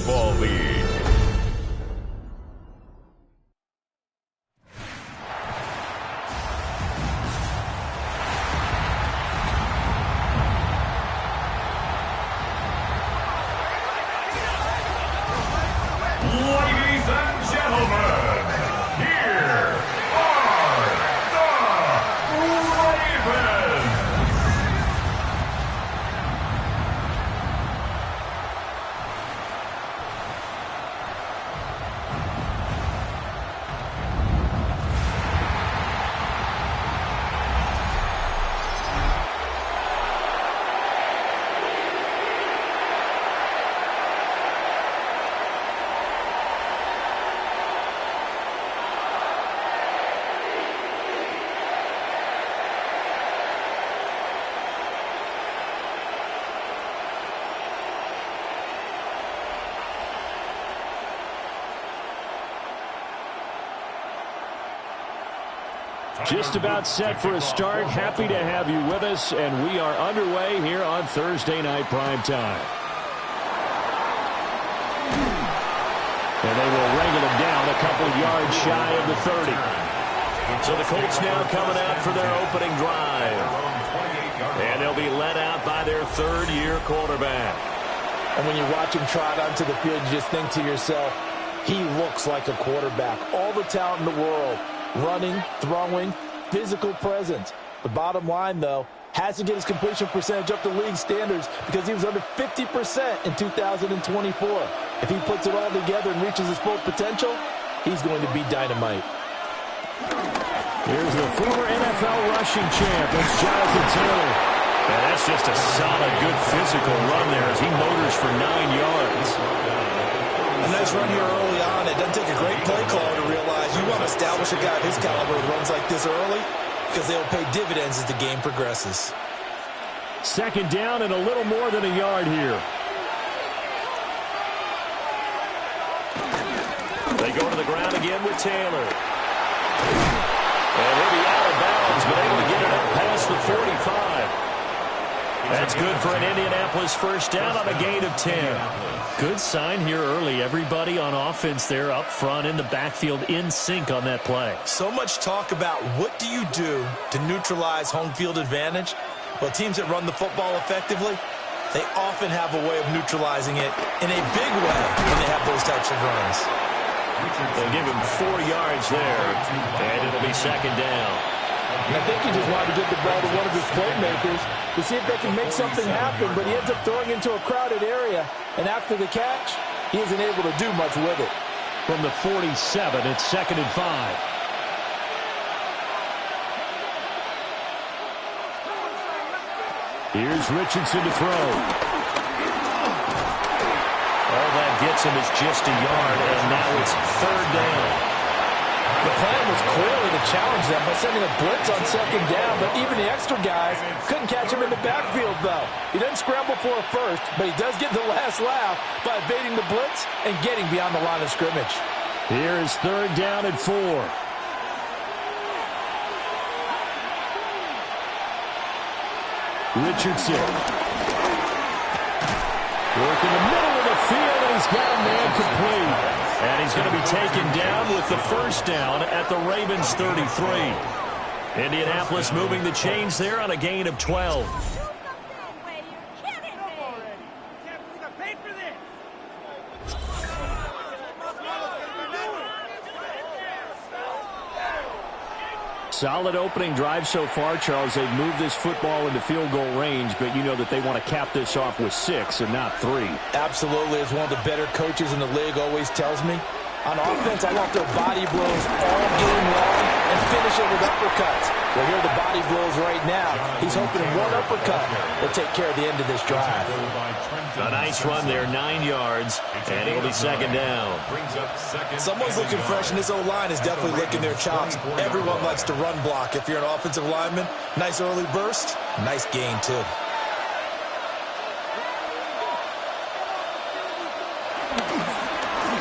Football League. Ladies and gentlemen, here are the Ravens. Just about set for a start. Happy to have you with us, and we are underway here on Thursday Night Primetime. And they will wrangle him down a couple yards shy of the 30. So the Colts now coming out for their opening drive. And they'll be led out by their third-year quarterback. And when you watch him trot onto the field, you just think to yourself, he looks like a quarterback. All the talent in the world. Running, throwing, physical presence. The bottom line, though, has to get his completion percentage up to league standards because he was under 50% in 2024. If he puts it all together and reaches his full potential, he's going to be dynamite. Here's the former NFL rushing champ. It's Jonathan Taylor. And that's just a solid, good physical run there as he motors for 9 yards. A nice run here early on. It doesn't take a great play caller to realize you want to establish a guy of his caliber with runs like this early because they'll pay dividends as the game progresses. Second down and a little more than a yard here. They go to the ground again with Taylor. And he'll be out of bounds, but able to get it up past the 45. That's good for an Indianapolis first down on a gain of 10. Good sign here early. Everybody on offense there up front in the backfield in sync on that play. So much talk about what do you do to neutralize home field advantage? Well, teams that run the football effectively, they often have a way of neutralizing it in a big way when they have those types of runs. They'll give him 4 yards there, and it'll be second down. And I think he just wanted to get the ball to one of his playmakers to see if they can make something happen, but he ends up throwing into a crowded area, and after the catch, he isn't able to do much with it. From the 47, it's 2nd and 5. Here's Richardson to throw. All that gets him is just a yard, and now it's third down. The plan was clearly to challenge them by sending a blitz on second down, but even the extra guys couldn't catch him in the backfield, though. He doesn't scramble for a first, but he does get the last laugh by evading the blitz and getting beyond the line of scrimmage. Here is third down and 4. Richardson. Work in the middle of the field, and he's got a man complete. And he's going to be taken down with the first down at the Ravens' 33. Indianapolis moving the chains there on a gain of 12. Solid opening drive so far, Charles. They've moved this football into field goal range, but you know that they want to cap this off with 6 and not 3. Absolutely. As one of the better coaches in the league always tells me, on offense, I want their body blows all game long and finish it with uppercuts. Well, here are the body blows right now. He's hoping one uppercut will take care of the end of this drive. A nice run there, 9 yards, and it'll be second down. Someone's looking fresh, and this O-line is definitely licking their chops. Everyone likes to run block. If you're an offensive lineman, nice early burst, nice gain, too.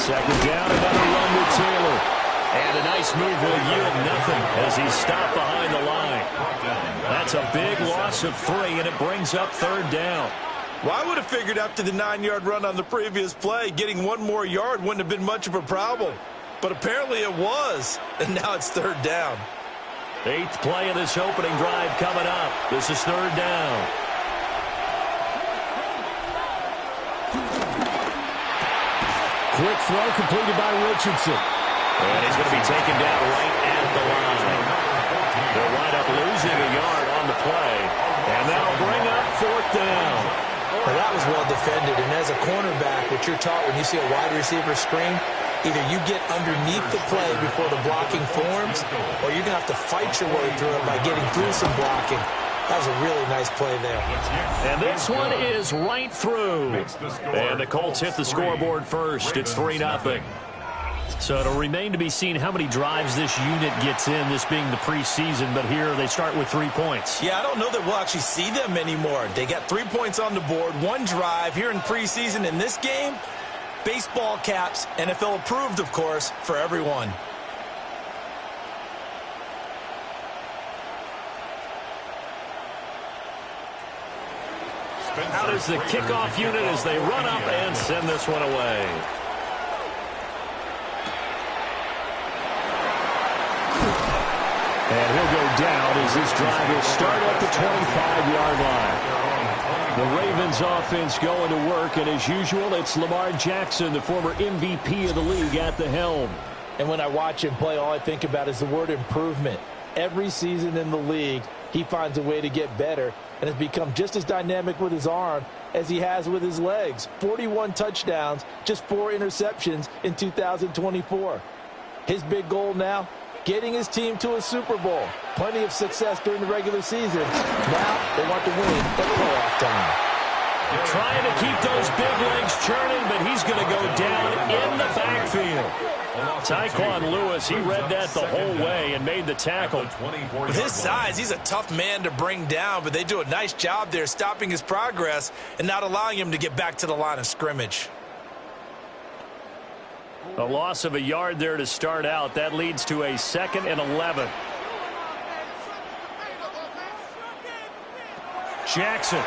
Second down, another run with Taylor. And a nice move will yield nothing as he's stopped behind the line. That's a big loss of 3, and it brings up third down. Well, I would have figured after the 9-yard run on the previous play, getting one more yard wouldn't have been much of a problem. But apparently it was, and now it's 3rd down. 8th play of this opening drive coming up. This is 3rd down. Quick throw completed by Richardson. And he's going to be taken down right at the line. They'll wind up losing a yard on the play. And that'll bring up 4th down. Well, that was well defended. And as a cornerback, what you're taught when you see a wide receiver screen, either you get underneath the play before the blocking forms, or you're going to have to fight your way through it by getting through some blocking. That was a really nice play there. And this one is right through. And the Colts hit the scoreboard first. It's 3-0. So it'll remain to be seen how many drives this unit gets in, this being the preseason. But here they start with 3 points. Yeah, I don't know that we'll actually see them anymore. They got 3 points on the board, 1 drive here in preseason. In this game, baseball caps, NFL approved, of course, for everyone. Out is the kickoff unit as they run up and send this one away. And he'll go down as this drive will start at the 25-yard line. The Ravens offense going to work, and as usual, it's Lamar Jackson, the former MVP of the league, at the helm. And when I watch him play, all I think about is the word improvement. Every season in the league, he finds a way to get better and has become just as dynamic with his arm as he has with his legs. 41 touchdowns, just 4 interceptions in 2024. His big goal now, getting his team to a Super Bowl. Plenty of success during the regular season. Now they want to win at playoff time. Trying to keep those big legs churning, but he's going to go down in the backfield. Tyquan Lewis, he read that the whole way and made the tackle. With his size, he's a tough man to bring down, but they do a nice job there stopping his progress and not allowing him to get back to the line of scrimmage. A loss of a yard there to start out. That leads to a 2nd and 11. Jackson.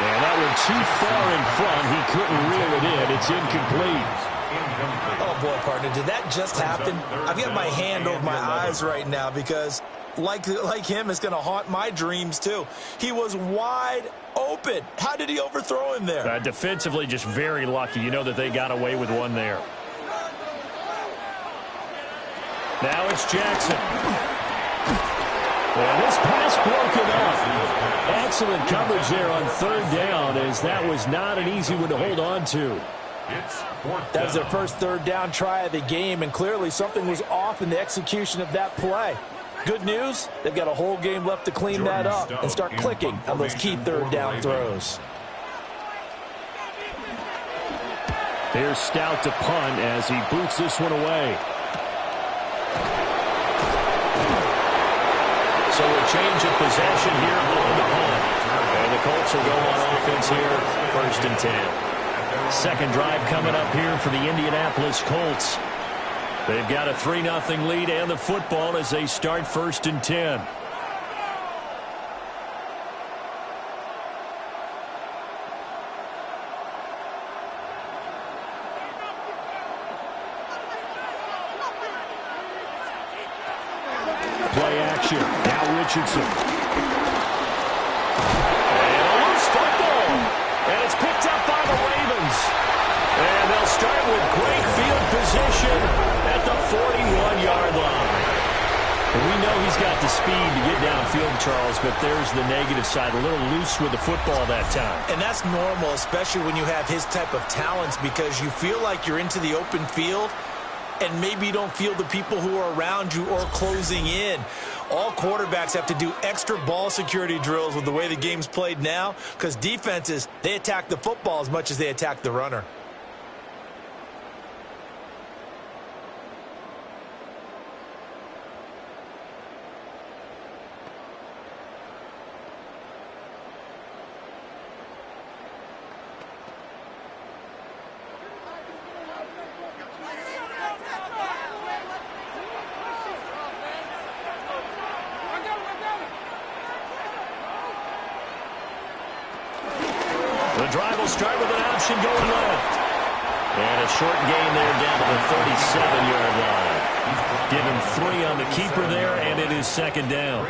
And that one too far in front. He couldn't reel it in. It's incomplete. Oh, boy, partner, did that just happen? I've got my hand over my eyes right now because, like him, it's going to haunt my dreams, too. He was wide open. How did he overthrow him there? Defensively, just very lucky. You know that they got away with one there. Now it's Jackson. And this pass broken up. Excellent coverage there on 3rd down, as that was not an easy one to hold on to. That was their first 3rd down try of the game, and clearly something was off in the execution of that play. Good news, they've got a whole game left to clean that up and start clicking on those key 3rd down throws. Here's Stout to punt as he boots this one away. So a change of possession here on the punt. And the Colts will go on offense here, 1st and 10. 2nd drive coming up here for the Indianapolis Colts. They've got a 3-0 lead and the football as they start 1st and 10. Play action. Now Richardson. And a loose football. And it's picked up by the Ravens. And they'll start with great field position at the 41-yard line. And we know he's got the speed to get downfield, Charles, but there's the negative side. A little loose with the football that time. And that's normal, especially when you have his type of talents, because you feel like you're into the open field and maybe you don't feel the people who are around you or closing in. All quarterbacks have to do extra ball security drills with the way the game's played now, because defenses, they attack the football as much as they attack the runner. The drive will start with an option going left. And a short gain there down to the 37-yard line. Give him 3 on the keeper there, and it is second down.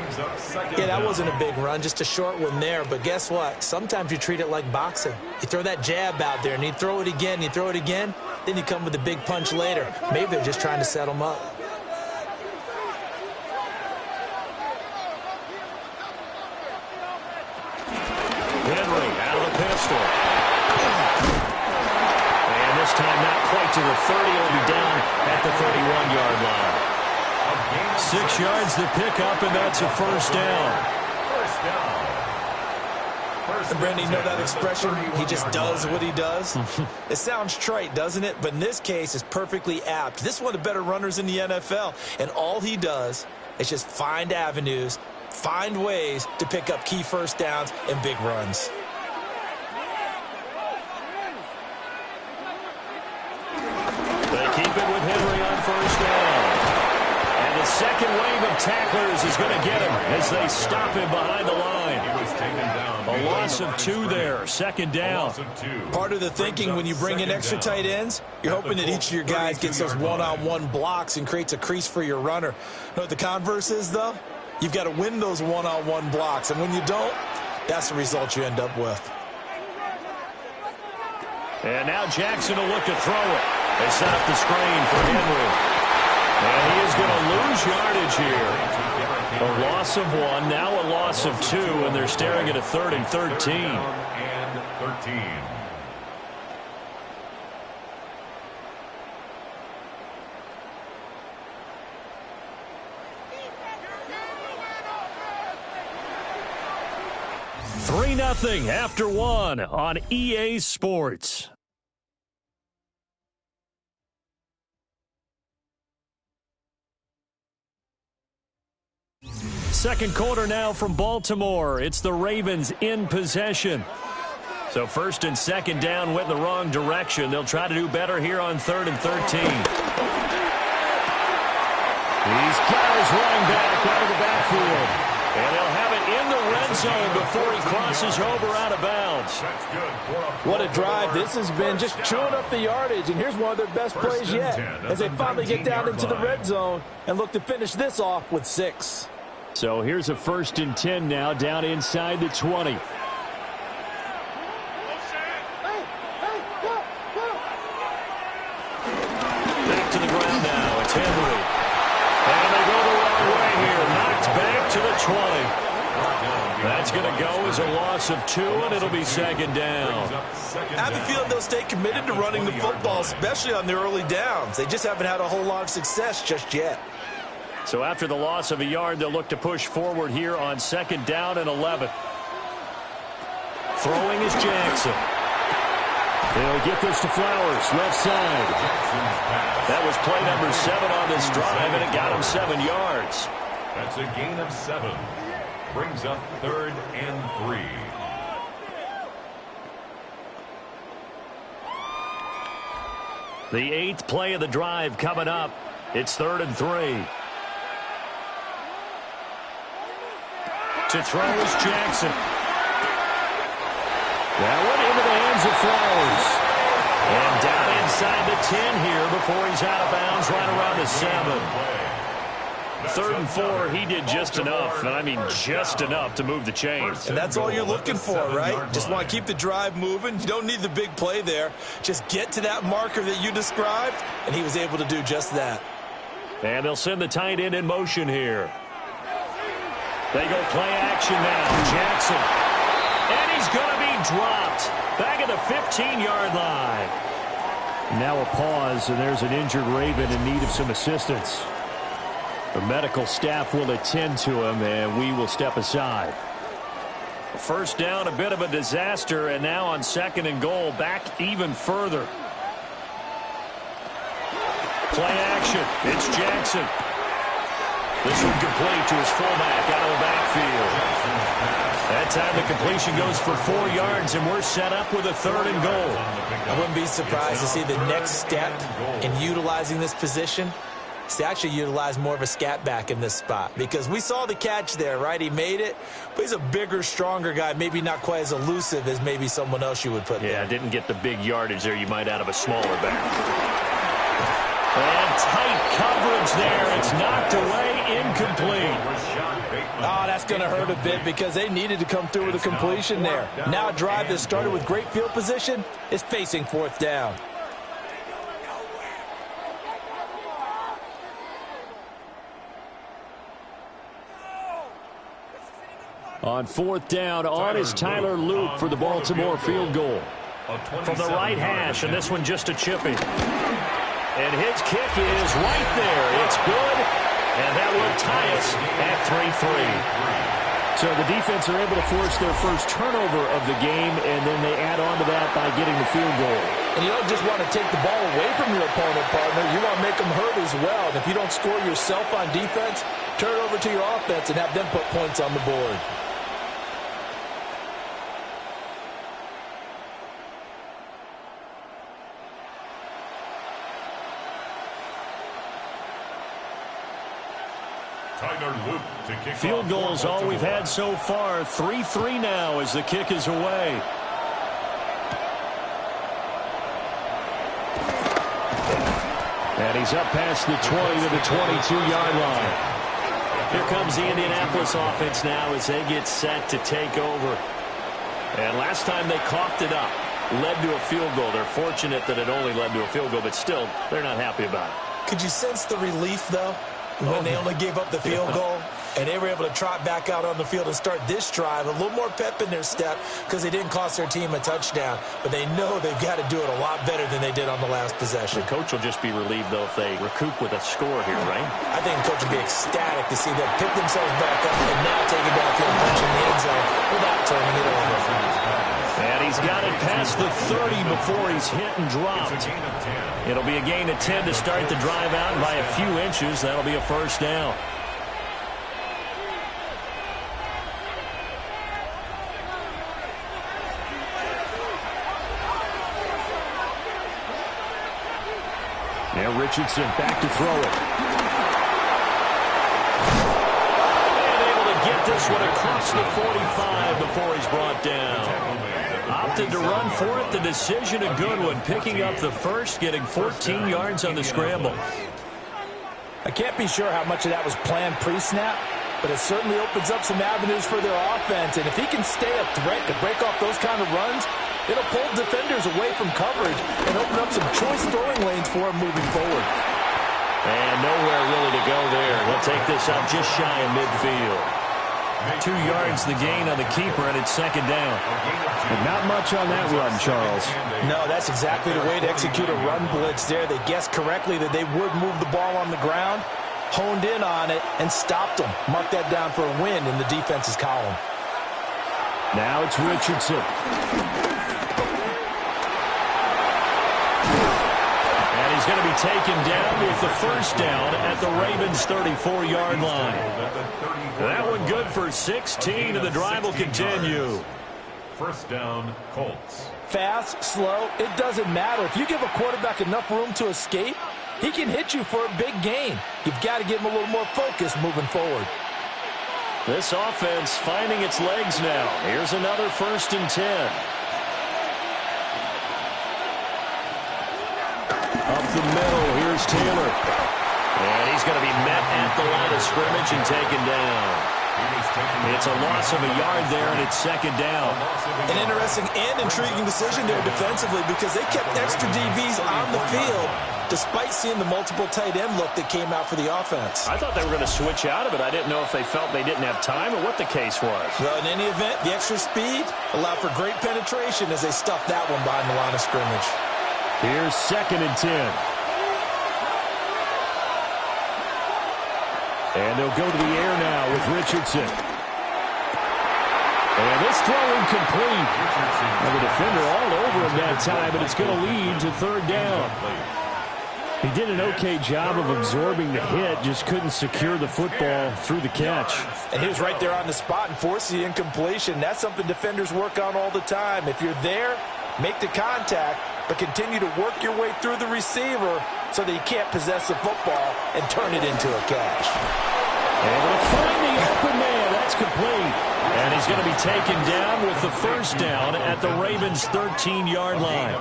Yeah, that wasn't a big run, just a short one there. But guess what? Sometimes you treat it like boxing. You throw that jab out there, and you throw it again, you throw it again, then you come with a big punch later. Maybe they're just trying to set him up. Henry out of the pistol. And this time not quite to the 30. It'll be down at the 31-yard line. 6 yards to pick up, and that's a first down. And Brandon, you know that expression, he just does what he does? It sounds trite, doesn't it? But in this case, it's perfectly apt. This is one of the better runners in the NFL, and all he does is just find avenues, find ways to pick up key first downs and big runs. They keep it with Henry on first down. And the second wave of tacklers is going to get him as they stop him behind the line. A loss of 2 there, second down. Part of the thinking when you bring in extra tight ends, you're hoping that each of your guys gets those one-on-one blocks and creates a crease for your runner. You know what the converse is, though? You've got to win those one-on-one blocks, and when you don't, that's the result you end up with. And now Jackson will look to throw it. They set up the screen for Henry. And he is going to lose yardage here. A loss of 1, now a loss of 2, and they're staring at a 3rd and 13. And 13. Three 0 after 1 on EA Sports. Second quarter now from Baltimore. It's the Ravens in possession. So first and second down went in the wrong direction. They'll try to do better here on 3rd and 13. He's got his running back out of the backfield. And they'll have it in the red zone before he crosses over out of bounds. What a drive this has been, just chewing up the yardage. And here's one of their best plays yet as they finally get down into the red zone and look to finish this off with 6. So here's a 1st and 10 now down inside the 20. Back to the ground now. It's Henry. And they go the wrong way here. Knocked back to the 20. That's going to go as a loss of 2, and it'll be second down. I have a feeling they'll stay committed to running the football, especially on their early downs. They just haven't had a whole lot of success just yet. So after the loss of a yard, they'll look to push forward here on 2nd down and 11. Throwing is Jackson. They'll get this to Flowers, left side. That was play number 7 on this drive, and it got him 7 yards. That's a gain of 7. Brings up 3rd and 3. The 8th play of the drive coming up. It's 3rd and 3. To throw is Jackson. That went into the hands of Flowers. And down inside the 10 here before he's out of bounds right around the 7. 3rd and 4, he did just enough, and I mean just enough to move the chains. And that's all you're looking for, right? Just want to keep the drive moving. You don't need the big play there. Just get to that marker that you described, and he was able to do just that. And they'll send the tight end in motion here. They go play action now. Jackson. And he's going to be dropped. Back at the 15-yard line. Now a pause, and there's an injured Raven in need of some assistance. The medical staff will attend to him, and we will step aside. First down, a bit of a disaster, and now on 2nd and goal, back even further. Play action. It's Jackson. This one complete to his fullback out of the backfield. That time the completion goes for 4 yards, and we're set up with a 3rd and goal. I wouldn't be surprised to see the next step in utilizing this position to actually utilize more of a scat back in this spot, because we saw the catch there, right? He made it, but he's a bigger, stronger guy, maybe not quite as elusive as maybe someone else you would put there. Yeah, didn't get the big yardage there you might out of a smaller back. And tight coverage there. It's knocked away, incomplete. Oh, that's going to hurt a bit because they needed to come through with a completion there. Now a drive that started with great field position is facing fourth down. On fourth down, on is Tyler Luke for the Baltimore field goal. From the right hash, and this one just a chipping. And his kick is right there. It's good, and that will tie us at 3-3. So the defense are able to force their first turnover of the game, and then they add on to that by getting the field goal. And you don't just want to take the ball away from your opponent, partner. You want to make them hurt as well. And if you don't score yourself on defense, turn it over to your offense and have them put points on the board. Field goals all we've had so far. 3-3 now as the kick is away. And he's up past the 20 to the 22-yard line. Here comes the Indianapolis offense now as they get set to take over. And last time they coughed it up, led to a field goal. They're fortunate that it only led to a field goal, but still, they're not happy about it. Could you sense the relief, though, when they only gave up the field goal? And they were able to trot back out on the field and start this drive. A little more pep in their step because they didn't cost their team a touchdown. But they know they've got to do it a lot better than they did on the last possession. The coach will just be relieved, though, if they recoup with a score here, right? I think the coach will be ecstatic to see them pick themselves back up and now take it downfield, punching the end zone without turning it over. And he's got it past the 30 before he's hit and dropped. It'll be a gain of 10 to start the drive out. By a few inches, that'll be a first down. Now Richardson back to throw it. And able to get this one across the 45 before he's brought down. Opted to run for it. The decision a good one. Picking up the first, getting 14 yards on the scramble. I can't be sure how much of that was planned pre-snap, but it certainly opens up some avenues for their offense. And if he can stay a threat to break off those kind of runs, it'll pull defenders away from coverage and open up some choice throwing lanes for him moving forward. And nowhere really to go there. He'll take this up just shy of midfield. 2 yards the gain on the keeper, and it's second down. And not much on that run, Charles. No, that's exactly the way to execute a run blitz there. They guessed correctly that they would move the ball on the ground, honed in on it, and stopped them. Mark that down for a win in the defense's column. Now it's Richardson. And he's going to be taken down with the first down at the Ravens' 34-yard line. That one good for 16, and the drive will continue. First down, Colts. Fast, slow, it doesn't matter. If you give a quarterback enough room to escape, he can hit you for a big gain. You've got to give him a little more focus moving forward. This offense finding its legs now. Here's another 1st and 10. Up the middle, here's Taylor. And he's going to be met at the line of scrimmage and taken down. It's a loss of a yard there, and it's second down. An interesting and intriguing decision there defensively because they kept extra DBs on the field despite seeing the multiple tight end look that came out for the offense. I thought they were going to switch out of it. I didn't know if they felt they didn't have time or what the case was. Well, in any event, the extra speed allowed for great penetration as they stuffed that one behind the line of scrimmage. Here's 2nd and 10. And they'll go to the air now with Richardson. And this throw incomplete. And the defender all over him that time, but it's going to lead to 3rd down. He did an okay job of absorbing the hit, just couldn't secure the football through the catch. And he was right there on the spot and forced the incompletion. That's something defenders work on all the time. If you're there, make the contact, but continue to work your way through the receiver so that you can't possess the football and turn it into a catch. Able to find the open man. That's complete. And he's going to be taken down with the first down at the Ravens' 13-yard line.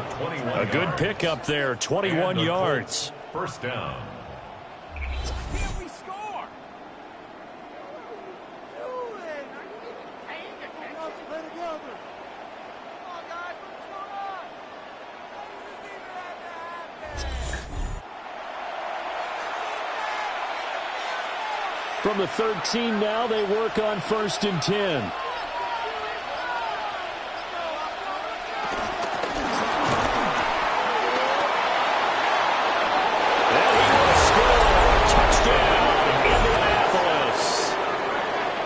A good pickup there, 21 yards. First down. From the 13 now, they work on 1st and 10.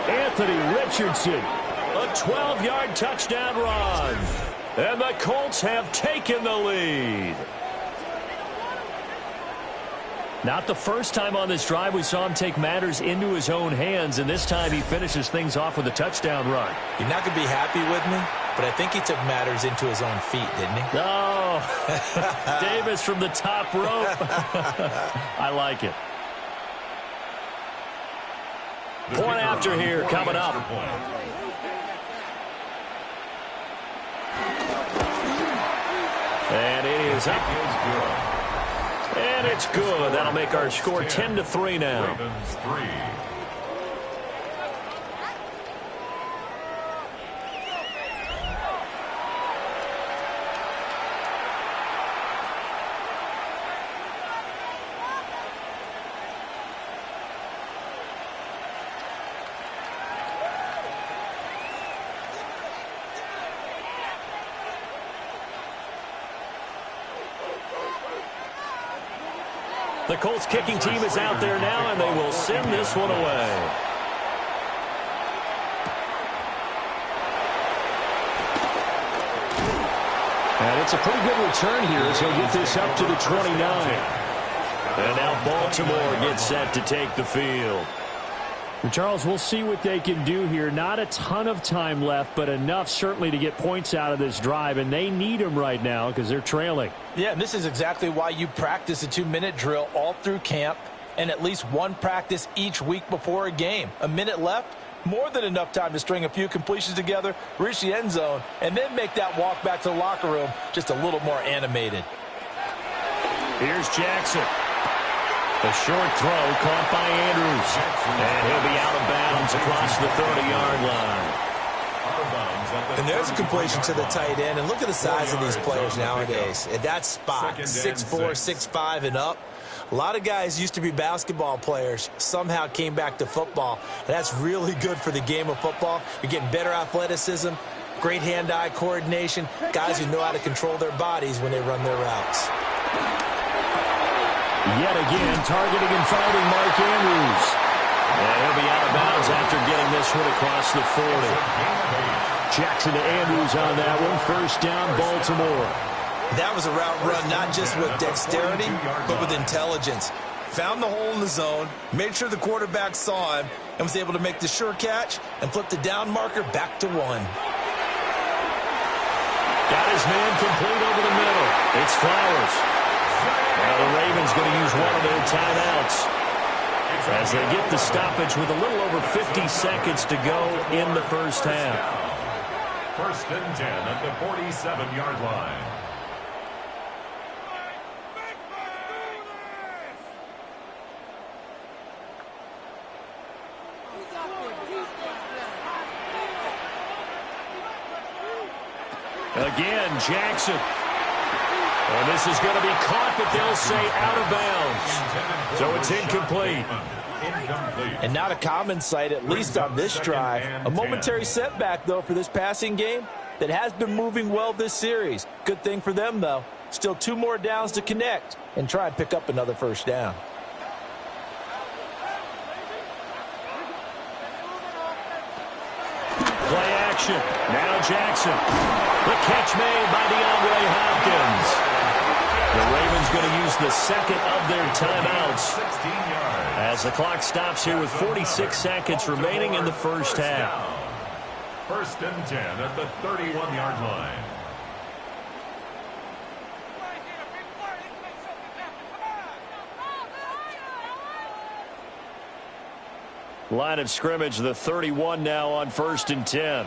Anthony Richardson. A 12-yard touchdown run. And the Colts have taken the lead. Not the first time on this drive we saw him take matters into his own hands, and this time he finishes things off with a touchdown run. You're not going to be happy with me, but I think he took matters into his own feet, didn't he? No. Davis from the top rope. I like it. Point after here coming up. And it is up. And it's good. That'll make our score 10-3 now. Ravens 3. The Colts kicking team is out there now, and they will send this one away. And it's a pretty good return here as he'll get this up to the 29. And now Baltimore gets set to take the field. Charles, we'll see what they can do here. Not a ton of time left, but enough certainly to get points out of this drive, and they need them right now because they're trailing. Yeah, and this is exactly why you practice a 2-minute drill all through camp and at least one practice each week before a game. A minute left, more than enough time to string a few completions together, reach the end zone, and then make that walk back to the locker room just a little more animated. Here's Jackson. A short throw caught by Andrews. And he'll be out of bounds across the 30-yard line. And there's a completion to the tight end. And look at the size of these players nowadays. At that spot, 6'4", 6'5", and up. A lot of guys used to be basketball players, somehow came back to football. And that's really good for the game of football. You're getting better athleticism, great hand-eye coordination, guys who know how to control their bodies when they run their routes. Yet again, targeting and finding Mark Andrews. And he'll be out of bounds after getting this one across the 40. Jackson to Andrews on that one. First down, Baltimore. That was a route run not just with dexterity, but with intelligence. Found the hole in the zone, made sure the quarterback saw him, and was able to make the sure catch and flip the down marker back to 1. Got his man complete over the middle. It's Flowers. Now the Ravens going to use one of their timeouts as they get the stoppage with a little over 50 seconds to go in the first half. 1st and 10 at the 47-yard line. Again, Jackson. And this is going to be caught, but they'll say out of bounds. So it's incomplete. And not a common sight, at least on this drive. A momentary setback, though, for this passing game that has been moving well this series. Good thing for them, though. Still 2 more downs to connect and try and pick up another first down. Play action. Now Jackson. The catch made by DeAndre Hopkins. The Ravens going to use the second of their timeouts as the clock stops here with 46 seconds remaining in the first half. 1st and 10 at the 31-yard line. Line of scrimmage, the 31 now on 1st and 10.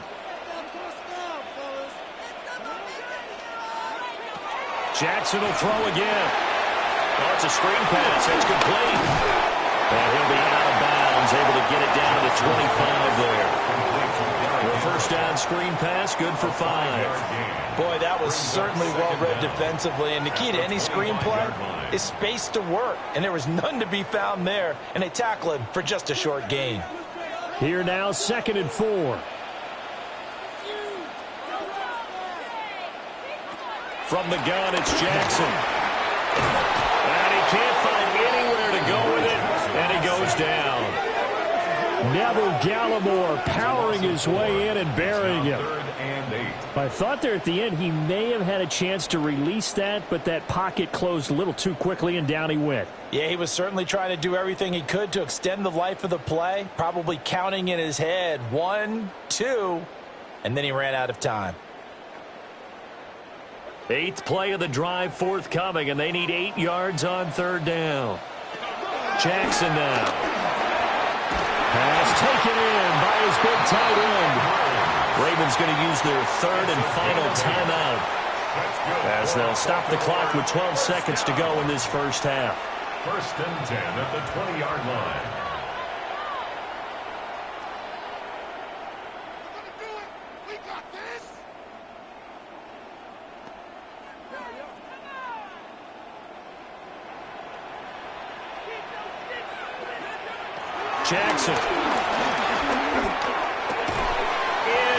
Jackson will throw again. Oh, it's a screen pass. It's complete. And he'll be out of bounds, able to get it down to the 25 there. A first down screen pass, good for 5. Boy, that was certainly well-read defensively. And the key to any screen play is space to work. And there was none to be found there. And they tackle him for just a short gain. Here now, 2nd and 4. From the gun, it's Jackson. And he can't find anywhere to go with it. And he goes down. Neville Gallimore powering his way in and burying him. I thought there at the end he may have had a chance to release that, but that pocket closed a little too quickly, and down he went. Yeah, he was certainly trying to do everything he could to extend the life of the play, probably counting in his head 1, 2, and then he ran out of time. 8th play of the drive forthcoming, and they need 8 yards on 3rd down. Jackson now. Pass taken in by his big tight end. Ravens going to use their 3rd and final timeout as they'll stop the clock with 12 seconds to go in this first half. 1st and 10 at the 20-yard line. Jackson.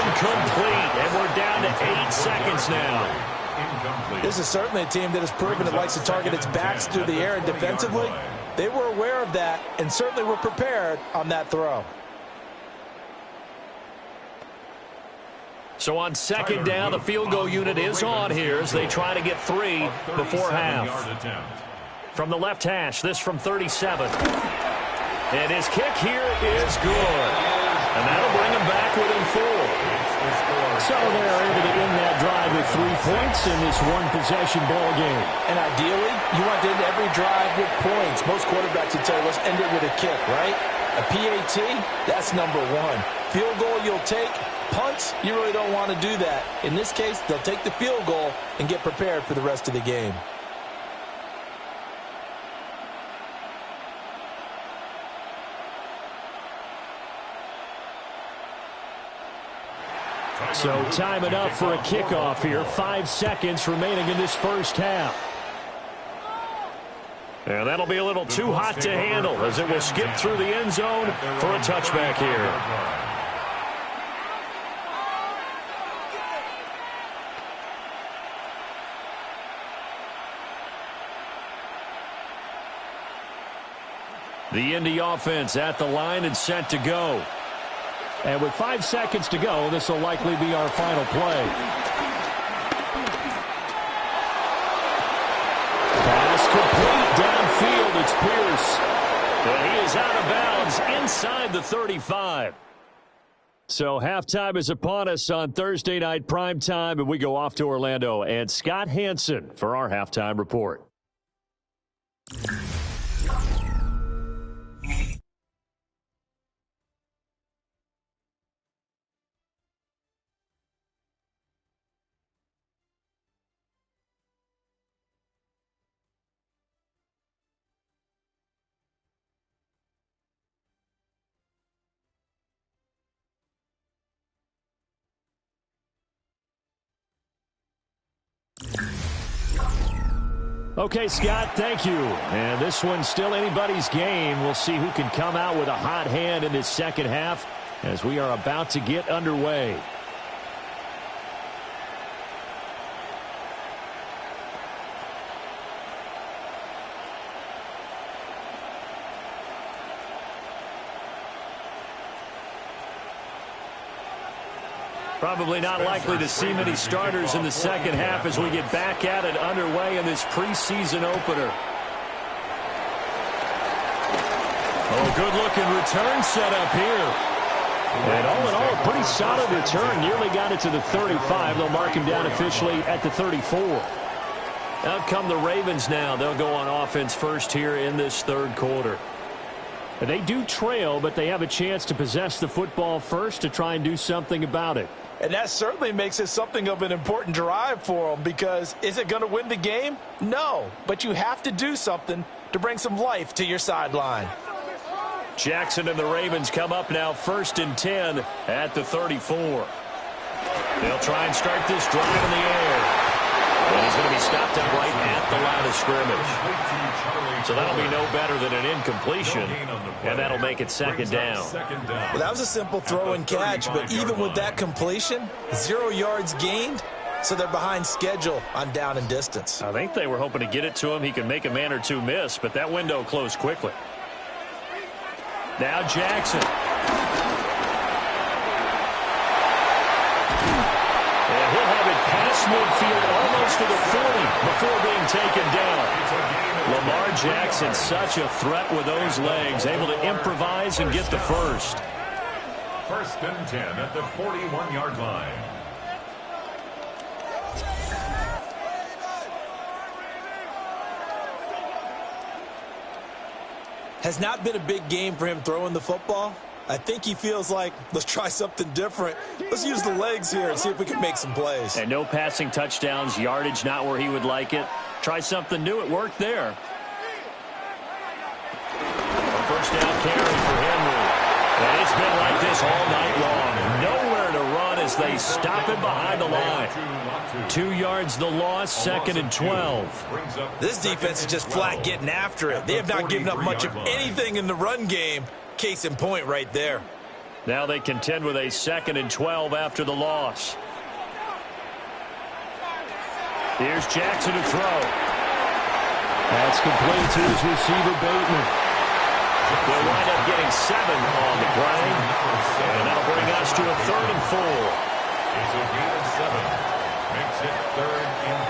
Incomplete. And we're down to 8 seconds now. This is certainly a team that has proven it likes to target its backs through the air, and defensively, they were aware of that and certainly were prepared on that throw. So on 2nd down, the field goal unit is on here as they try to get 3 before half. From the left hash, this from 37. And his kick here is good. And that'll bring him back within 4. So they're able to end that drive with 3 points in this one-possession ball game. And ideally, you want to end every drive with points. Most quarterbacks would tell you, let's end it with a kick, right? A PAT, that's number 1. Field goal you'll take. Punts, you really don't want to do that. In this case, they'll take the field goal and get prepared for the rest of the game. So time enough for a kickoff here. 5 seconds remaining in this first half. And that'll be a little too hot to handle as it will skip through the end zone for a touchback here. The Indy offense at the line and set to go. And with 5 seconds to go, this will likely be our final play. Pass complete downfield. It's Pierce. And he is out of bounds inside the 35. So halftime is upon us on Thursday night primetime, and we go off to Orlando. And Scott Hansen for our halftime report. Okay, Scott, thank you. And this one's still anybody's game. We'll see who can come out with a hot hand in this second half as we are about to get underway. Probably not likely to see many starters in the second half as we get back at it underway in this preseason opener. Oh, good-looking return set up here. And all in all, a pretty solid return. Nearly got it to the 35. They'll mark him down officially at the 34. Out come the Ravens now. They'll go on offense first here in this third quarter. They do trail, but they have a chance to possess the football first to try and do something about it. And that certainly makes it something of an important drive for them, because is it going to win the game? No, but you have to do something to bring some life to your sideline. Jackson and the Ravens come up now 1st and 10 at the 34. They'll try and start this drive in the air. And he's going to be stopped outright at the line of scrimmage. So that'll be no better than an incompletion, and that'll make it 2nd down. Well, that was a simple throw and catch, but even with that completion, 0 yards gained, so they're behind schedule on down and distance. I think they were hoping to get it to him. He could make a man or two miss, but that window closed quickly. Now Jackson. And he'll have it past midfield almost to the 40 before being taken down. Lamar Jackson, such a threat with those legs, able to improvise and get the first. 1st and 10 at the 41-yard line. Has not been a big game for him throwing the football. I think he feels like, let's try something different. Let's use the legs here and see if we can make some plays. And no passing touchdowns, yardage not where he would like it. Try something new. It worked there. A 1st down carry for Henry. And it's been like this all night long. Nowhere to run as they stop him behind the line. 2 yards the loss, 2nd and 12. This defense is just flat getting after it. They have not given up much of anything in the run game. Case in point right there. Now they contend with a 2nd and 12 after the loss. Here's Jackson to throw. That's complete to his receiver, Bateman. They'll wind up getting 7 on the play. And that'll bring us to a 3rd and 4. It's a gain of 7. Makes it 3rd and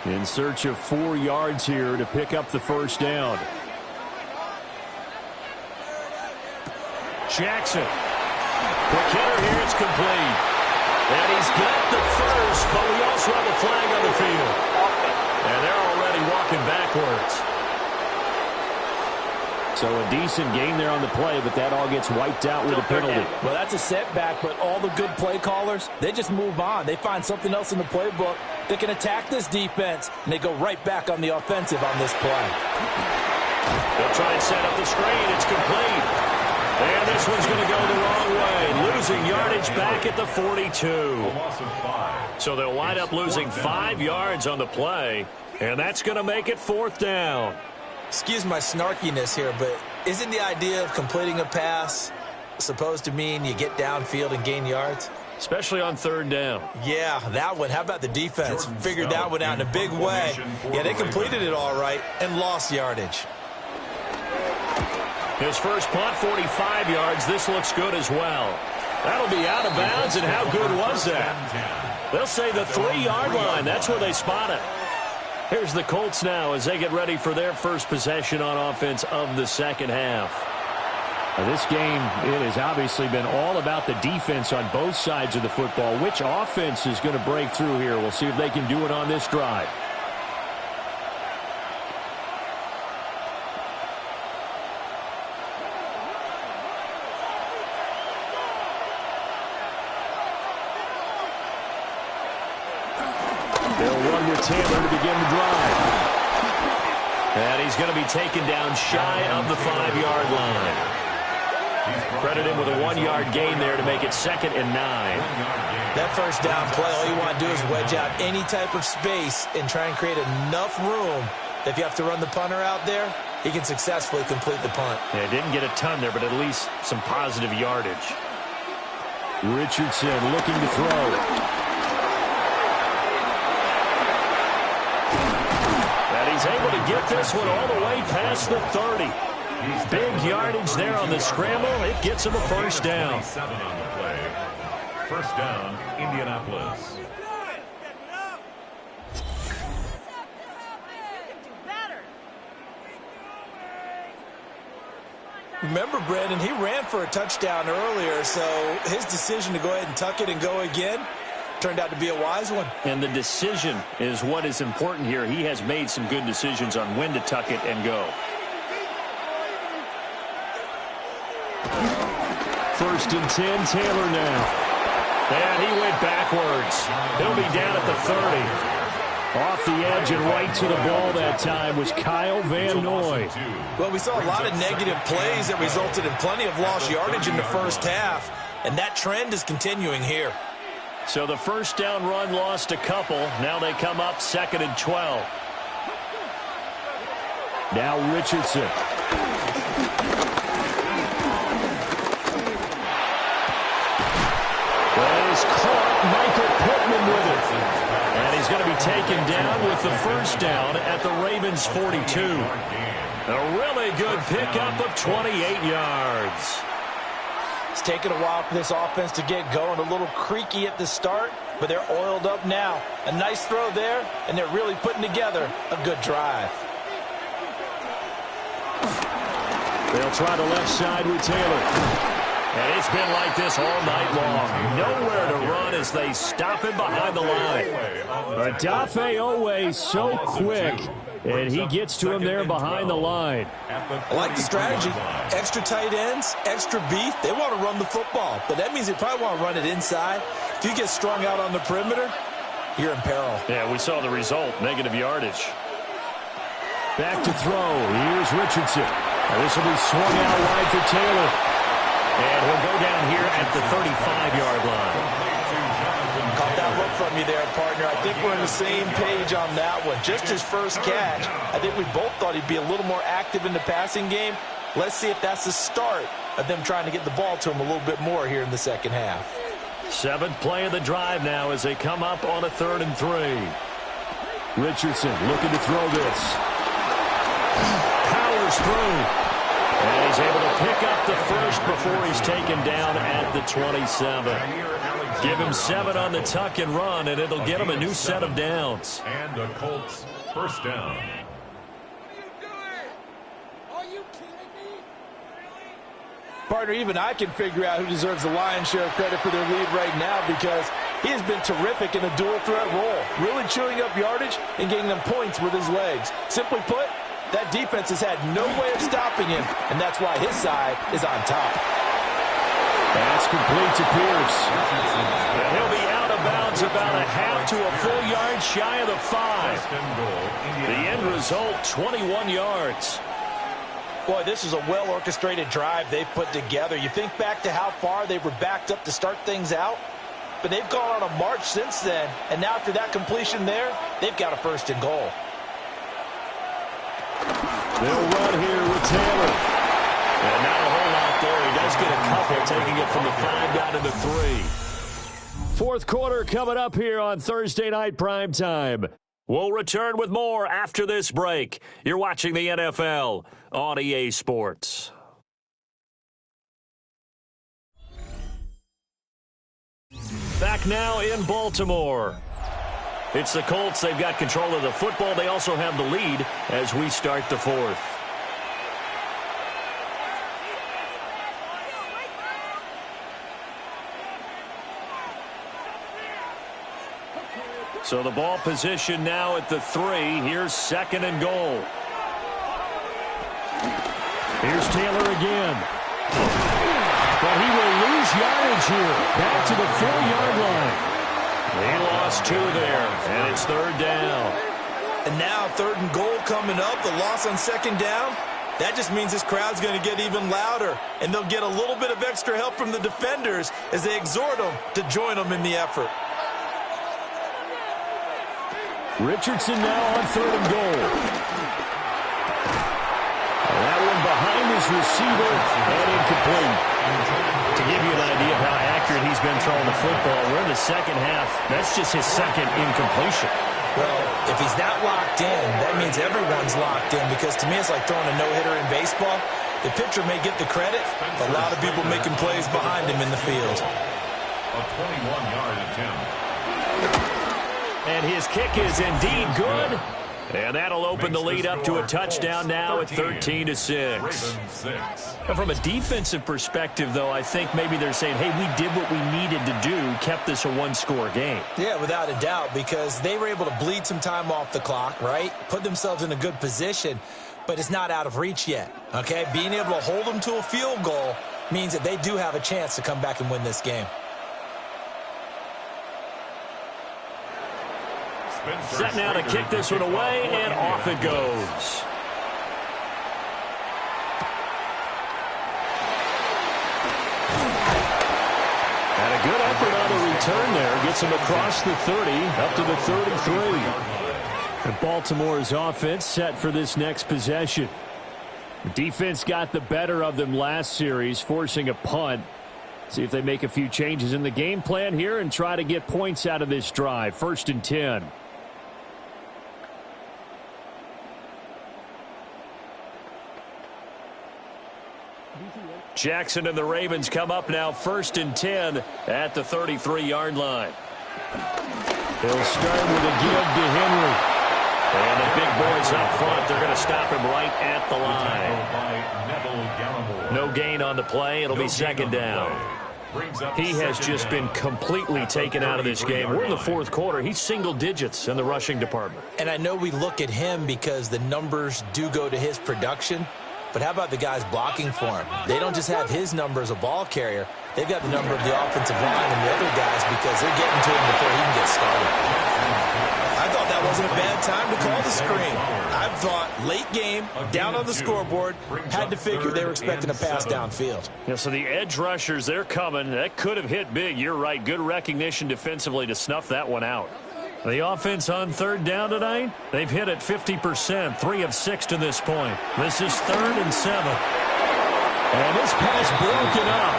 4. In search of 4 yards here to pick up the 1st down. Jackson. Quick hitter here, it's complete. And he's got the first, but we also have a flag on the field. And they're already walking backwards. So a decent gain there on the play, but that all gets wiped out with a penalty. Well, that's a setback, but all the good play callers, they just move on. They find something else in the playbook. They can attack this defense, and they go right back on the offensive on this play. They'll try and set up the screen. It's complete. And this one's going to go the wrong way. Losing yardage back at the 42. So they'll wind up losing 5 yards on the play, and that's going to make it 4th down. Excuse my snarkiness here, but isn't the idea of completing a pass supposed to mean you get downfield and gain yards? Especially on 3rd down. Yeah, that one. How about the defense? Figured that one out in a big way. Yeah, they completed it all right and lost yardage. His first punt, 45 yards. This looks good as well. That'll be out of bounds, and how good was that? They'll say the 3-yard line. That's where they spot it. Here's the Colts now as they get ready for their first possession on offense of the 2nd half. Now this game, it has obviously been all about the defense on both sides of the football. Which offense is going to break through here? We'll see if they can do it on this drive. They'll run with Taylor to begin the drive. And he's going to be taken down shy of the 5-yard line. Credit him with a 1-yard gain there to make it 2nd and 9. That 1st down play, all you want to do is wedge out any type of space and try and create enough room that if you have to run the punter out there, he can successfully complete the punt. Yeah, didn't get a ton there, but at least some positive yardage. Richardson looking to throw. He's able to get this one all the way past the 30. Big yardage there on the scramble. It gets him a 1st down. 7 on the play. 1st down, Indianapolis. Remember, Brandon, he ran for a touchdown earlier, so his decision to go ahead and tuck it and go again turned out to be a wise one. And the decision is what is important here. He has made some good decisions on when to tuck it and go. First and 10, Taylor now. And he went backwards. He'll be down at the 30. Off the edge and right to the ball that time was Kyle Van Noy. Well, we saw a lot of negative plays that resulted in plenty of lost yardage in the first half, and that trend is continuing here. So the first down run lost a couple. Now they come up 2nd and 12. Now Richardson. Well, he's caught Michael Pittman with it. And he's going to be taken down with the first down at the Ravens' 42. A really good pickup of 28 yards. It's taken a while for this offense to get going. A little creaky at the start, but they're oiled up now. A nice throw there, and they're really putting together a good drive. They'll try the left side with Taylor. And it's been like this all night long. Nowhere to run as they stop him behind the line. Odafe Owe so quick, and he gets to him there behind the line. I like the strategy. Extra tight ends, extra beef. They want to run the football, but that means they probably want to run it inside. If you get strung out on the perimeter, you're in peril. Yeah, we saw the result, negative yardage. Back to throw. Here's Richardson. And this will be swung out wide for Taylor. And he'll go down here at the 35-yard line. Caught that look from you there, partner. I think we're on the same page on that one. Just his first catch, I think we both thought he'd be a little more active in the passing game. Let's see if that's the start of them trying to get the ball to him a little bit more here in the second half. 7th play of the drive now as they come up on a 3rd and 3. Richardson looking to throw this. Powers through. And he's able to pick up the first before he's taken down at the 27. Give him 7 on the tuck and run, and it'll get him a new set of downs. And the Colts first down. Partner, even I can figure out who deserves the lion's share of credit for their lead right now because he has been terrific in a dual threat role, really chewing up yardage and getting them points with his legs. Simply put, that defense has had no way of stopping him, and that's why his side is on top. That's complete to Pierce. And he'll be out of bounds about a half to a full yard shy of the 5. The end result, 21 yards. Boy, this is a well-orchestrated drive they've put together. You think back to how far they were backed up to start things out, but they've gone on a march since then, and now after that completion there, they've got a 1st and goal. They'll run here with Taylor. And not a whole lot there. He does get a couple, taking it from the 5 down to the 3. 4th quarter coming up here on Thursday Night Primetime. We'll return with more after this break. You're watching the NFL on EA Sports. Back now in Baltimore. It's the Colts. They've got control of the football. They also have the lead as we start the 4th. So the ball position now at the 3. Here's 2nd and goal. Here's Taylor again. But he will lose yardage here. Back to the 4-yard line. He lost 2 there, and it's 3rd down. And now 3rd and goal coming up. The loss on 2nd down. That just means this crowd's going to get even louder, and they'll get a little bit of extra help from the defenders as they exhort them to join them in the effort. Richardson now on 3rd and goal. That one behind his receiver and incomplete. To give you an idea of how accurate he's been throwing the football, we're in the second half. That's just his 2nd incompletion. Well, if he's not locked in, that means everyone's locked in because to me it's like throwing a no-hitter in baseball. The pitcher may get the credit, but a lot of people making plays behind him in the field. A 21-yard attempt. And his kick is indeed good. And that'll open the lead up to a touchdown now at 13-6. And from a defensive perspective, though, I think maybe they're saying, hey, we did what we needed to do, kept this a one-score game. Yeah, without a doubt, because they were able to bleed some time off the clock, right? Put themselves in a good position, but it's not out of reach yet, okay? Being able to hold them to a field goal means that they do have a chance to come back and win this game. Set now to kick this one away, and off it goes. And a good effort on the return there. Gets him across the 30, up to the 33. And Baltimore's offense set for this next possession. The defense got the better of them last series, forcing a punt. See if they make a few changes in the game plan here and try to get points out of this drive. 1st and 10. Jackson and the Ravens come up now 1st and 10 at the 33-yard line. They'll start with a give to Henry. And the big boys up front, they're going to stop him right at the line. No gain on the play. It'll be 2nd down. He has just been completely taken out of this game. We're in the 4th quarter. He's single digits in the rushing department. And I know we look at him because the numbers do go to his production. But how about the guys blocking for him? They don't just have his number as a ball carrier. They've got the number of the offensive line and the other guys because they're getting to him before he can get started. I thought that wasn't a bad time to call the screen. I thought late game, down on the scoreboard, had to figure they were expecting a pass downfield. Yeah, so the edge rushers, they're coming. That could have hit big. You're right. Good recognition defensively to snuff that one out. The offense on 3rd down tonight, they've hit it 50%, 3 of 6 to this point. This is 3rd and 7. And this pass broken up.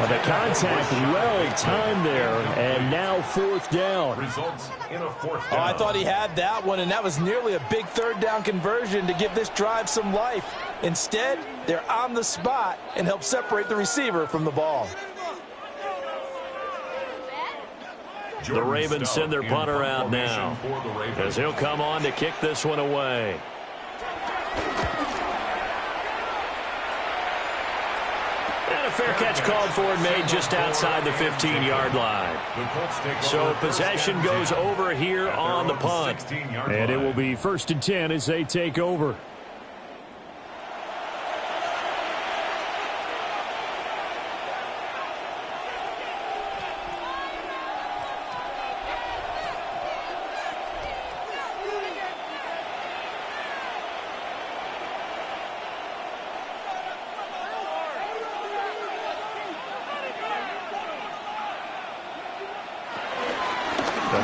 But the contact well timed there, and now 4th down. Results in a 4th down. Oh, I thought he had that one, and that was nearly a big 3rd down conversion to give this drive some life. Instead, they're on the spot and help separate the receiver from the ball. The Ravens send their punter out now as he'll come on to kick this one away. And a fair catch called for and made just outside the 15-yard line. So possession goes over here on the punt. And it will be 1st and 10 as they take over.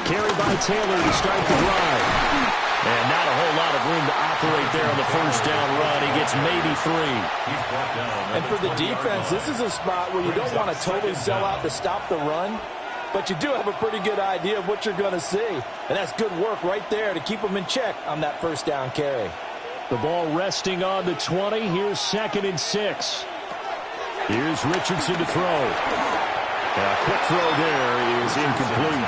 Carry by Taylor to start the drive. And not a whole lot of room to operate there on the 1st down run. He gets maybe 3. And for the defense, this is a spot where you don't want to totally sell out to stop the run, but you do have a pretty good idea of what you're going to see. And that's good work right there to keep them in check on that 1st down carry. The ball resting on the 20. Here's 2nd and 6. Here's Richardson to throw. A quick throw there is incomplete.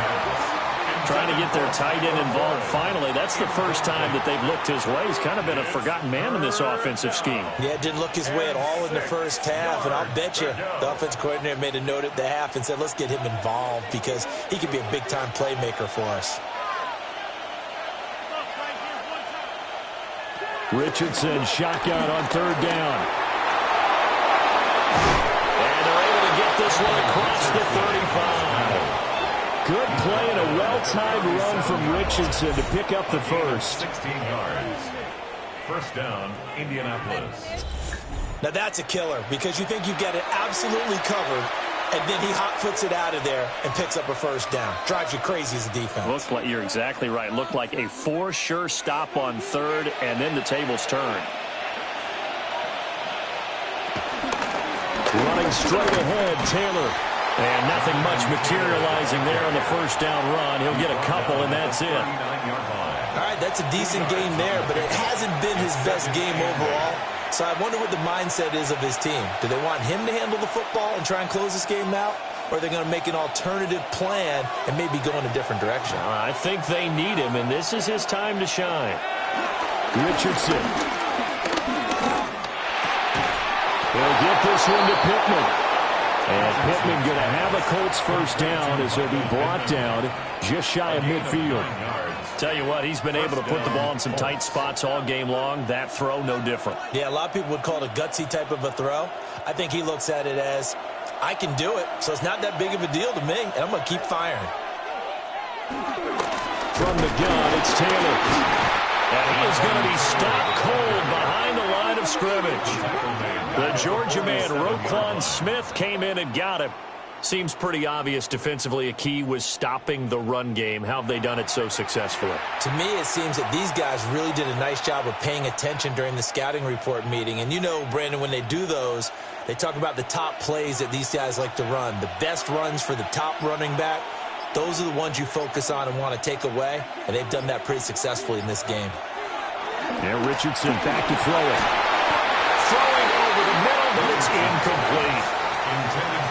Trying to get their tight end involved finally. That's the first time that they've looked his way. He's kind of been a forgotten man in this offensive scheme. Yeah, it didn't look his way at all in the 1st half, and I'll bet you the offense coordinator made a note at the half and said, let's get him involved because he could be a big-time playmaker for us. Richardson shotgun on 3rd down. And they're able to get this one across the 35. Good play and a well-timed run from Richardson to pick up the first. 16 yards. 1st down, Indianapolis. Now that's a killer because you think you've got it absolutely covered, and then he hot-foots it out of there and picks up a 1st down. Drives you crazy as a defense. Looks like you're exactly right. Looked like a for sure stop on 3rd, and then the tables turn. Running straight ahead, Taylor. And nothing much materializing there on the 1st down run. He'll get a couple, and that's it. All right, that's a decent game there, but it hasn't been his best game overall. So I wonder what the mindset is of his team. Do they want him to handle the football and try and close this game out? or are they going to make an alternative plan and maybe go in a different direction? I think they need him, and this is his time to shine. Richardson. He'll get this one to Pittman. And Pittman going to have a Colts first down as he'll be brought down just shy of midfield. Tell you what, he's been able to put the ball in some tight spots all game long. That throw, no different. Yeah, a lot of people would call it a gutsy type of a throw. I think he looks at it as, I can do it, so it's not that big of a deal to me, and I'm going to keep firing. From the gun, it's Taylor. And he is going to be stopped cold behind the line of scrimmage. The Georgia man, Roquan Smith, came in and got him. Seems pretty obvious defensively a key was stopping the run game. How have they done it so successfully? To me, it seems that these guys really did a nice job of paying attention during the scouting report meeting. And you know, Brandon, when they do those, they talk about the top plays that these guys like to run. The best runs for the top running back, those are the ones you focus on and want to take away. And they've done that pretty successfully in this game. Now Richardson back to throw it. Throwing over the middle, but it's incomplete.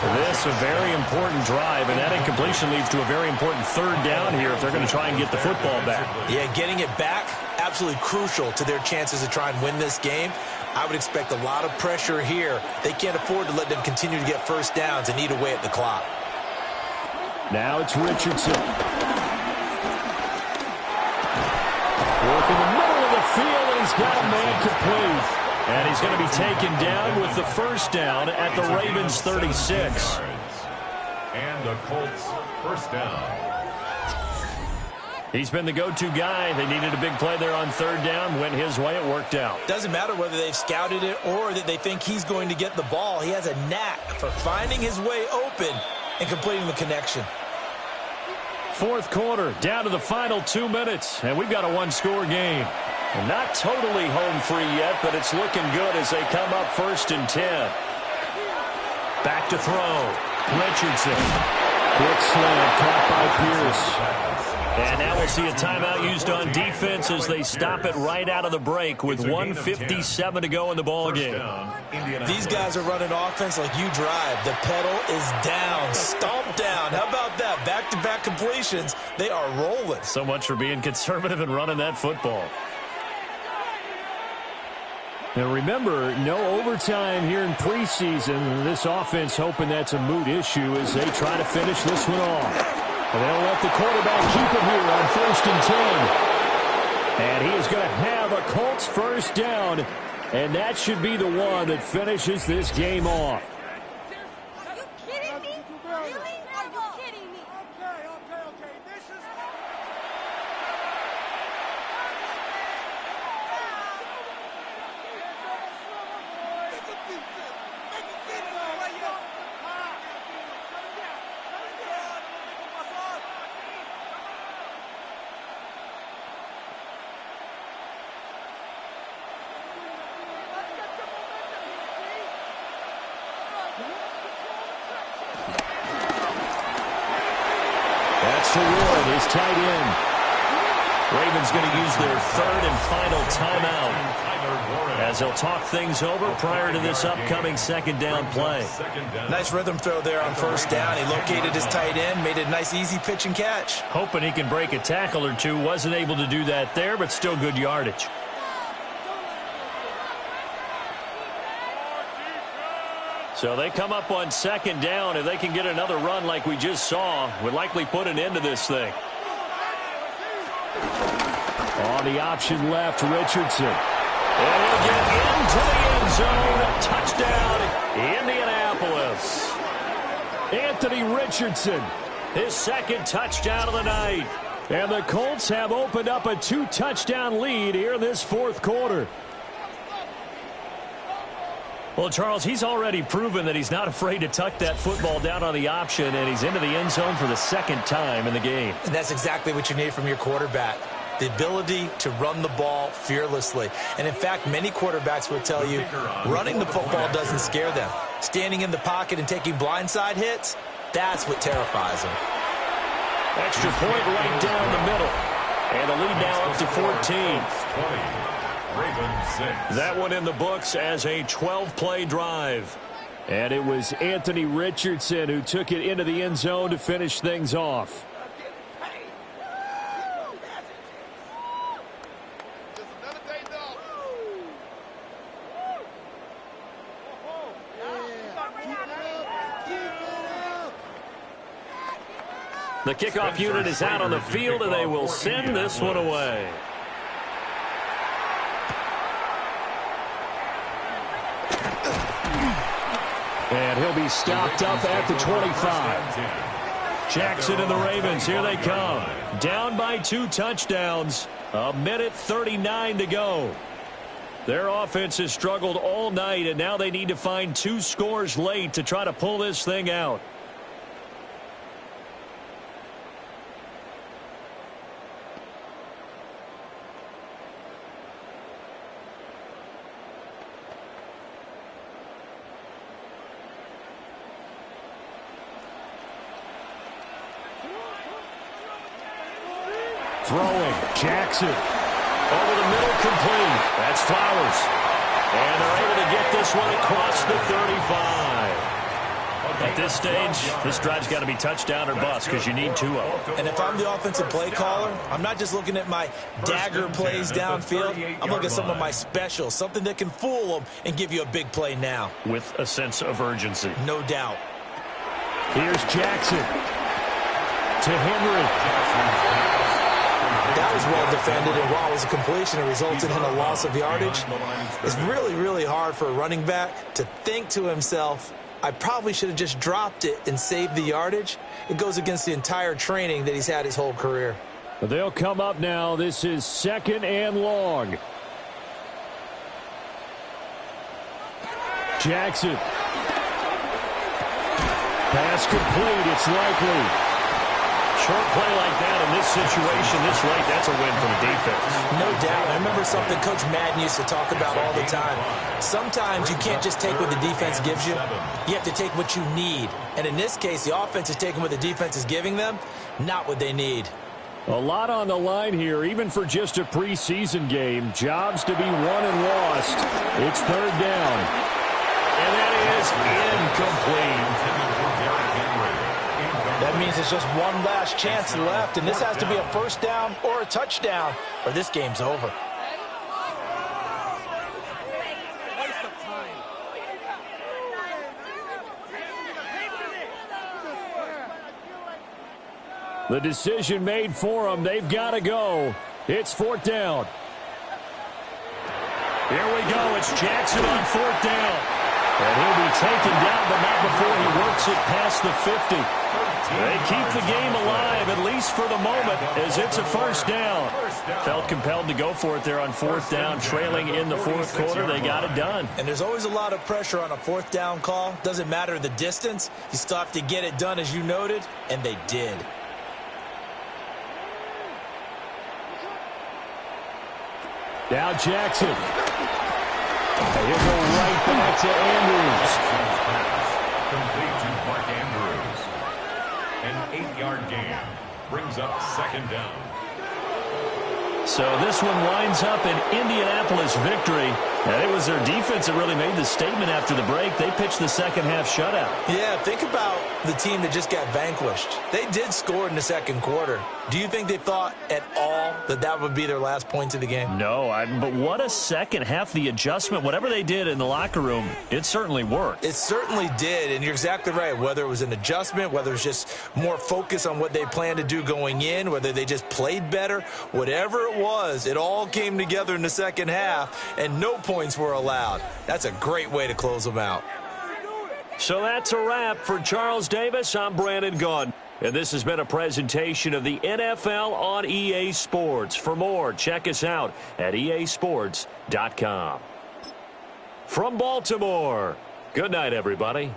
This a very important drive, and that incompletion leads to a very important third down here if they're going to try and get the football back. Yeah, getting it back, absolutely crucial to their chances to try and win this game. I would expect a lot of pressure here. They can't afford to let them continue to get first downs and eat away at the clock. Now it's Richardson. Work in the middle of the field, and he's got a man complete. And he's going to be taken down with the first down at the Ravens' 36. And the Colts first down. He's been the go-to guy. They needed a big play there on third down. Went his way. It worked out. Doesn't matter whether they've scouted it or that they think he's going to get the ball. He has a knack for finding his way open and completing the connection. Fourth quarter, down to the final 2 minutes, and we've got a one-score game. And not totally home free yet, but it's looking good as they come up 1st and 10. Back to throw. Richardson. Quick slant caught by Pierce. And now we'll see a timeout used on defense as they stop it right out of the break with 1:57 to go in the ballgame. These guys are running offense like you drive. The pedal is down, stomped down. How about that? Back-to-back completions. They are rolling. So much for being conservative and running that football. Now remember, no overtime here in preseason. This offense hoping that's a moot issue as they try to finish this one off. And they'll let the quarterback keep it here on 1st and 10. And he is going to have a Colts first down. And that should be the one that finishes this game off. Are you kidding me? Really? Are you kidding me? Okay. This is... That's to Ward, his tight end. Ravens going to use their third and final timeout as they'll talk things over prior to this upcoming second down play. Nice rhythm throw there on first down. He located his tight end, made it a nice easy pitch and catch. Hoping he can break a tackle or two. Wasn't able to do that there, but still good yardage. So they come up on second down. If they can get another run like we just saw, would likely put an end to this thing. On the option left, Richardson. And he'll get into the end zone. Touchdown, Indianapolis. Anthony Richardson. His second touchdown of the night. And the Colts have opened up a 2-touchdown lead here in this fourth quarter. Well, Charles, he's already proven that he's not afraid to tuck that football down on the option, and he's into the end zone for the second time in the game. And that's exactly what you need from your quarterback. The ability to run the ball fearlessly. And in fact, many quarterbacks will tell you running the football doesn't scare them. Standing in the pocket and taking blindside hits, that's what terrifies them. Extra point right down the middle. And the lead now up to 14. That one in the books as a 12-play drive. And it was Anthony Richardson who took it into the end zone to finish things off. The kickoff unit is out on the field, and they will send this one away. And he'll be stopped up at the 25. Jackson and the Ravens, here they come. Down by 2 touchdowns. 1:39 to go. Their offense has struggled all night, and now they need to find 2 scores late to try to pull this thing out. Throwing, Jackson. Over the middle, complete. That's Flowers. And they're able to get this one across the 35. At this stage, this drive's got to be touchdown or bust because you need 2 of them. And if I'm the offensive play caller, I'm not just looking at my dagger plays downfield. I'm looking at some of my specials, something that can fool them and give you a big play now. With a sense of urgency. No doubt. Here's Jackson to Henry. That was well defended, and while it was a completion, it resulted in a loss of yardage. It's really, really hard for a running back to think to himself, I probably should have just dropped it and saved the yardage. It goes against the entire training that he's had his whole career. They'll come up now. This is 2nd and long. Jackson. Pass complete. It's likely. Short play like that in this situation, this late, that's a win for the defense. No doubt. I remember something Coach Madden used to talk about all the time. Sometimes you can't just take what the defense gives you. You have to take what you need. And in this case, the offense is taking what the defense is giving them, not what they need. A lot on the line here, even for just a preseason game. Jobs to be won and lost. It's 3rd down. And that is incomplete. That means it's just one last chance left, and this has to be a 1st down or a touchdown, or this game's over. The decision made for them. They've got to go. It's 4th down. Here we go. It's Jackson on 4th down. And he'll be taken down, but not before he works it past the 50. They keep the game alive, at least for the moment, as it's a 1st down. Felt compelled to go for it there on 4th down, trailing in the 4th quarter. They got it done. And there's always a lot of pressure on a 4th down call. Doesn't matter the distance. You still have to get it done, as you noted, and they did. Now Jackson. He'll go right back to Andrews. Complete to Mark Andrews. An 8-yard gain brings up 2nd down. So this one winds up an Indianapolis victory. And it was their defense that really made the statement after the break. They pitched the 2nd half shutout. Yeah, think about the team that just got vanquished. They did score in the 2nd quarter. Do you think they thought at all that that would be their last points of the game? No, but what a 2nd half. The adjustment, whatever they did in the locker room, it certainly worked. It certainly did, and you're exactly right. Whether it was an adjustment, whether it was just more focus on what they planned to do going in, whether they just played better, whatever it was, it all came together in the 2nd half, and no points were allowed. That's a great way to close them out. So that's a wrap for Charles Davis. I'm Brandon Gaudin. And this has been a presentation of the NFL on EA Sports. For more, check us out at easports.com. From Baltimore, good night, everybody.